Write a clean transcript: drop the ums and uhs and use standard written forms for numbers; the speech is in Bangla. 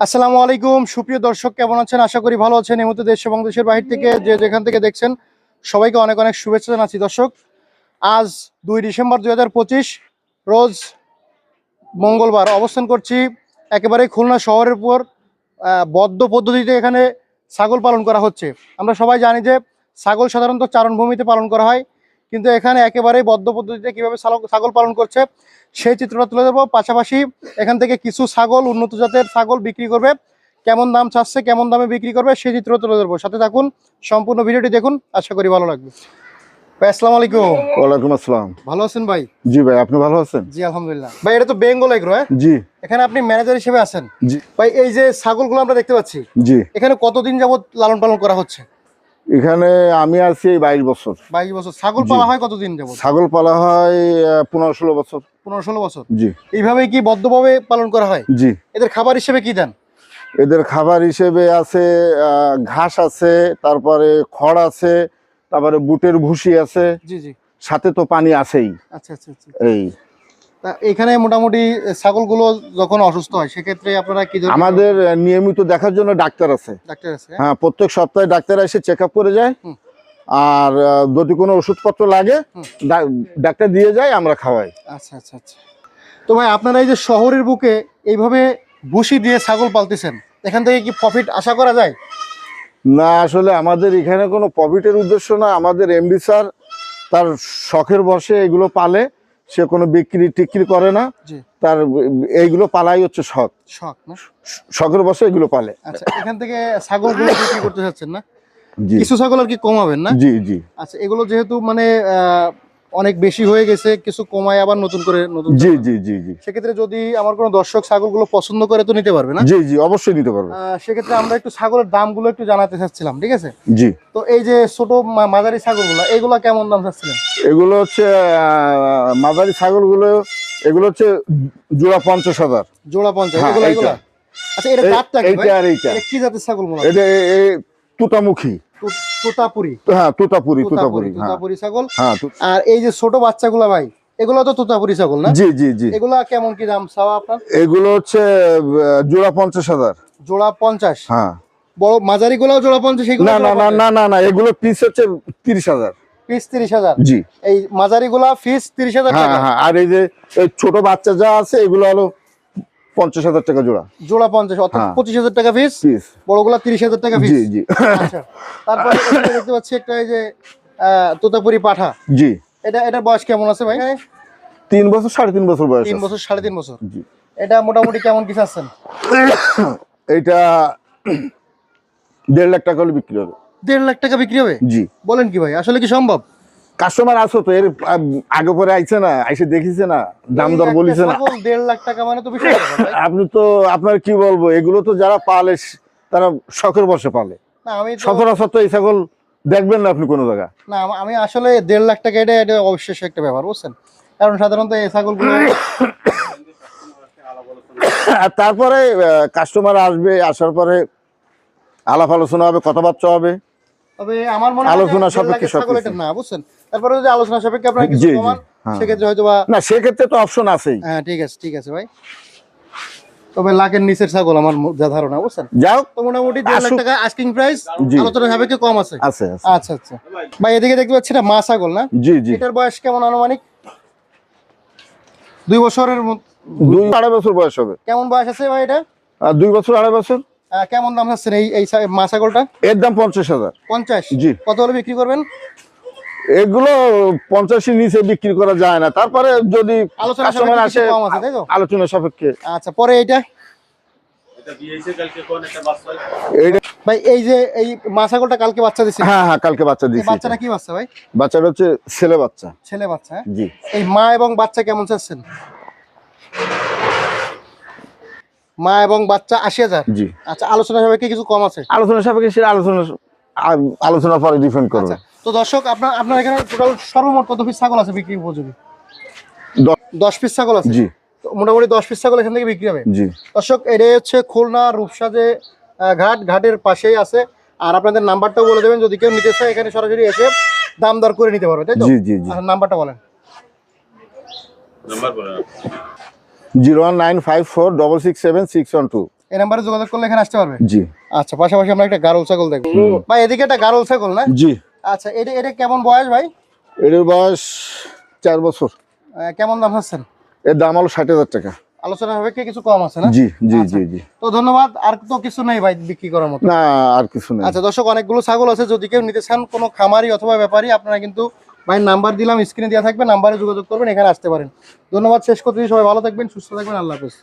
আসসালামু আলাইকুম সুপ্রিয় দর্শক, কেমন আছেন? আশা করি ভালো আছেন। এই মুহূর্তে দেশ এবং দেশের বাহির থেকে যে যেখান থেকে দেখছেন সবাইকে অনেক অনেক শুভেচ্ছা জানাচ্ছি। দর্শক, আজ 2 ডিসেম্বর 2025 রোজ মঙ্গলবার অবস্থান করছি একেবারে খুলনা শহরের উপর বদ্ধ পদ্ধতিতে এখানে ছাগল পালন করা হচ্ছে। আমরা সবাই জানি যে ছাগল সাধারণত চারণভূমিতে পালন করা হয়, কিন্তু এখানে একেবারেই বদ্ধ পদ্ধতিতে কীভাবে ছাগল পালন করছে সেই চিত্রটা তুলে দেবো। পাশাপাশি এখান থেকে কিছু ছাগল, উন্নত জাতের ছাগল বিক্রি করবে, কেমন দাম চাচ্ছে, কেমন দামে বিক্রি করবে সেই চিত্র তুলে ধরবো। সাথে থাকুন, সম্পূর্ণ ভিডিওটি দেখুন, আশা করি ভালো লাগবে। ভাই আসসালামু আলাইকুম। ওয়ালাইকুম আসসালাম। ভালো আছেন ভাই? জি ভাই, আপনি ভালো আছেন? জি আলহামদুলিল্লাহ। ভাই এটা তো বেঙ্গল এগ্রো, হ্যাঁ? জি। এখানে আপনি ম্যানেজার হিসেবে আছেন? জি। ভাই এই যে ছাগলগুলো আমরা দেখতে পাচ্ছি, জি, এখানে কতদিন যাবত লালন পালন করা হচ্ছে? এখানে আমি আছি 22 বছর। 22 বছর। ছাগল পালা হয় কতদিন যাবত? ছাগল পালা হয় 15-16 বছর। 15-16 বছর। জি। এইভাবে কি বদ্ধভাবে পালন করা হয়? জি। এদের খাবার হিসেবে কি দেন? এদের খাবার হিসেবে আছে ঘাস আছে, তারপরে খড় আছে, তারপরে বুটের ভুসি আছে। জি জি। সাথে তো পানি আছেই। আচ্ছা আচ্ছা আচ্ছা। এই তা এখানে মোটামুটি ছাগলগুলো যখন অসুস্থ হয় সেক্ষেত্রে আপনারা কি ধরনের? আমাদের নিয়মিত দেখার জন্য ডাক্তার আছে। ডাক্তার আছে? হ্যাঁ, প্রত্যেক সপ্তাহে ডাক্তার এসে চেক আপ করে যায়। আর যদি কোনো ওষুধপত্র লাগে ডাক্তার দিয়ে যায়, আমরা খাওয়াই। আচ্ছা আচ্ছা আচ্ছা। তো ভাই আপনারা এই যে শহরের বুকে এইভাবে ভুসি দিয়ে ছাগল পালতেছেন, এখান থেকে কি প্রফিট আশা করা যায়? না, আসলে আমাদের এখানে কোনো প্রফিটের উদ্দেশ্য না। আমাদের এমডি স্যার তার শখের বশে এগুলো পালে, সে কোনো বিক্রি টিক্রি করে না। তার এইগুলো পালাই হচ্ছে শখ। শখ না? শখের বশে এগুলো পালে। আচ্ছা, এখান থেকে ছাগলগুলো বিক্রি করতে চাচ্ছেন না? জি। কিছু ছাগল আর কি কমাবেন না? জি জি। আচ্ছা, এগুলো যেহেতু মানে অনেক বেশি হয়ে গেছে, কিছু কমায় আবার নতুন করে জি জি জি জি। সেক্ষেত্রে যদি আমার কোনো দর্শক ছাগলগুলো পছন্দ করে তো নিতে পারবে না? জি জি, অবশ্যই নিতে পারবে। সেক্ষেত্রে আমরা একটু ছাগলের দামগুলো একটু জানাতে চাচ্ছিলাম, ঠিক আছে? জি। তো এই যে ছোট মাঝারি ছাগলগুলো, এগুলো কেমন দাম চাচ্ছিলেন? এগুলো হচ্ছে মাঝারি ছাগলগুলো, এগুলো হচ্ছে জোড়া 50,000। জোড়া 50? হ্যাঁ, এগুলো এগুলো? আচ্ছা, এটা জাতটা কি ভাই? এইটা কি জাতের ছাগল মূলত? এটা তুতামুখী। তোতাপুরি? হ্যাঁ, তুতাপুরি তুতাপুরি। তোতাপুরি ছাগল। হ্যাঁ। আর এই যে ছোট বাচ্চাগুলো ভাই, এগুলো তো তোতাপুরি ছাগল না? জি জি জি। এগুলা কেমন কি দাম চাওয়া আপনার? এগুলো হচ্ছে জোড়া 50,000। জোড়া 50? হ্যাঁ। বড় মাঝারি গুলাও জোড়া 50? এগুলো না না না না না না, এগুলো পিস হচ্ছে 30,000। পিস 30,000? জি। এই মাঝারি গুলা পিস 30,000 হ্যাঁ টাকা? হ্যাঁ। আর এই যে ছোট বাচ্চা যা আছে এগুলো হলো 50,000 টাকা জোড়া। জোড়া 50, অর্থাৎ 25,000 টাকা পিস। বড়গুলা 30,000 টাকা পিস? জি জি। আচ্ছা, তারপরে এখানে দেখতে পাচ্ছি একটা এই যে তোতাপুরি পাঠা। জি। এটার বয়স কেমন আছে ভাই? 3 বছর 3.5 বছর বয়স। 3 বছর 3.5 বছর? জি। এটা মোটামুটি কেমন কি চাচ্ছেন? এটা 1.5 লাখ টাকা হলে বিক্রি হবে। 1.5 লাখ টাকা বিক্রি হবে? জি। বলেন কি ভাই, আসলে কি সম্ভব? কাস্টমার আসো তো, এর আগে পরে আইছে না, আইসে দেখিছে না, দাম দর বলিছে না। 1.5 লাখ টাকা মানে তো বিশাল ব্যাপার ভাই। আপনি তো, আপনার কি বলবো, এগুলো তো যারা পালে তারা শখের বশে পালে। না, আমি সচরাচর তো এই ছাগল দেখবেন না আপনি কোনো জায়গা। না, আমি আসলে 1.5 লাখ টাকা, এটা অবশ্যই একটা ব্যাপার, বুঝছেন? কারণ সাধারণত এই ছাগলগুলো আর তারপরে কাস্টমার আসবে, আসার পরে আলাপ আলোচনা হবে, কথাবার্তা হবে। তবে আমার মনে হয় আলোচনা সাপেক্ষে ছাগল এটা না, বুঝছেন? তারপরে যদি আলোচনা সাপেক্ষে আপনারা কিছু কমান, সেক্ষেত্রে হয়তো বা না, সেক্ষেত্রে তো অপশন আছেই। হ্যাঁ, ঠিক আছে ভাই। তবে লাখের নিচের ছাগল আমার যা ধারণা, বুঝছেন? যাও তো মোটামুটি 1.5 লাখ টাকা আস্কিং প্রাইস, আলোচনা সাপেক্ষে কম আছে। আছে। আচ্ছা আচ্ছা ভাই, এদিকে দেখতে পাচ্ছি না মা ছাগল না? জি জি। এটার বয়স কেমন আনুমানিক? 2 বছরের 2-2.5 বছর বয়স হবে। কেমন বয়স আছে ভাই এটা? 2 বছর 2.5 বছর। কেমন দাম চাচ্ছেন এই মা ছাগলটা? এর দাম 50,000। 50? জি। কত হলে বিক্রি করবেন? এগুলো 50-এর নিচে বিক্রি করা যায় না, তারপরে যদি আলোচনা সাপেক্ষে কিছু কম আছে, তাই তো? আলোচনা সাপেক্ষে। আচ্ছা, পরে এইটা ভাই, এই যে এই মা ছাগলটা কালকে বাচ্চা দিছে? হ্যাঁ হ্যাঁ, কালকে বাচ্চা দিয়েছে। বাচ্চাটা কি বাচ্চা ভাই? বাচ্চাটা হচ্ছে ছেলে বাচ্চা। ছেলে বাচ্চা? জি। এই মা এবং বাচ্চা কেমন চাচ্ছেন? মা এবং বাচ্চা 80,000? জি। আচ্ছা, আলোচনা সাপেক্ষে কিছু কম আছে? আলোচনা সাপেক্ষে সেটা আলোচনার পরে ডিফেন্ড করবে। তো দর্শক, আপনার এখানে টোটাল সর্বমোট কত পিস ছাগল আছে বিক্রি উপযোগী? 10 পিস ছাগল আছে? জি। মোটামুটি 10 পিস ছাগল এখান থেকে বিক্রি হবে? জি। দর্শক, এটা হচ্ছে খুলনা রূপসা ঘাটের পাশেই আছে। আর আপনাদের নাম্বারটাও বলে দেবেন, যদি কেউ নিতে চায় এখানে সরাসরি এসে দাম দর করে নিতে পারবে, তাই তো? জি জি জি। নাম্বারটা বলেন। 0195466767612। এই নাম্বারে যোগাযোগ করলে এখানে আসতে পারবে। জি আচ্ছা, পাশাপাশি আমরা একটা গারল ছাগল দেখবো ভাই, এদিকে একটা গারল ছাগল না? জি। আচ্ছা, এটা এটা কেমন বয়স ভাই? এটার বয়স 4 বছর। কেমন দাম হচ্ছেন? এর দাম হলো 60,000 টাকা। আলোচনা হবে কি কিছু কম আছে না? জি জি আচ্ছা। জি জি। তো ধন্যবাদ, আর তো কিছু নেই ভাই বিক্রি করার মতো? না আর কিছু নেই। আচ্ছা দর্শক, অনেকগুলো ছাগল আছে, যদি কেউ নিতে চান কোনো খামারি অথবা ব্যাপারী, আপনারা কিন্তু ভাইয়ের নাম্বার দিলাম, স্ক্রিনে দেওয়া থাকবে, নাম্বারে যোগাযোগ করবেন, এখানে আসতে পারেন। ধন্যবাদ, শেষ করতে সবাই ভালো থাকবেন, সুস্থ থাকবেন, আল্লাহ হাফেজ।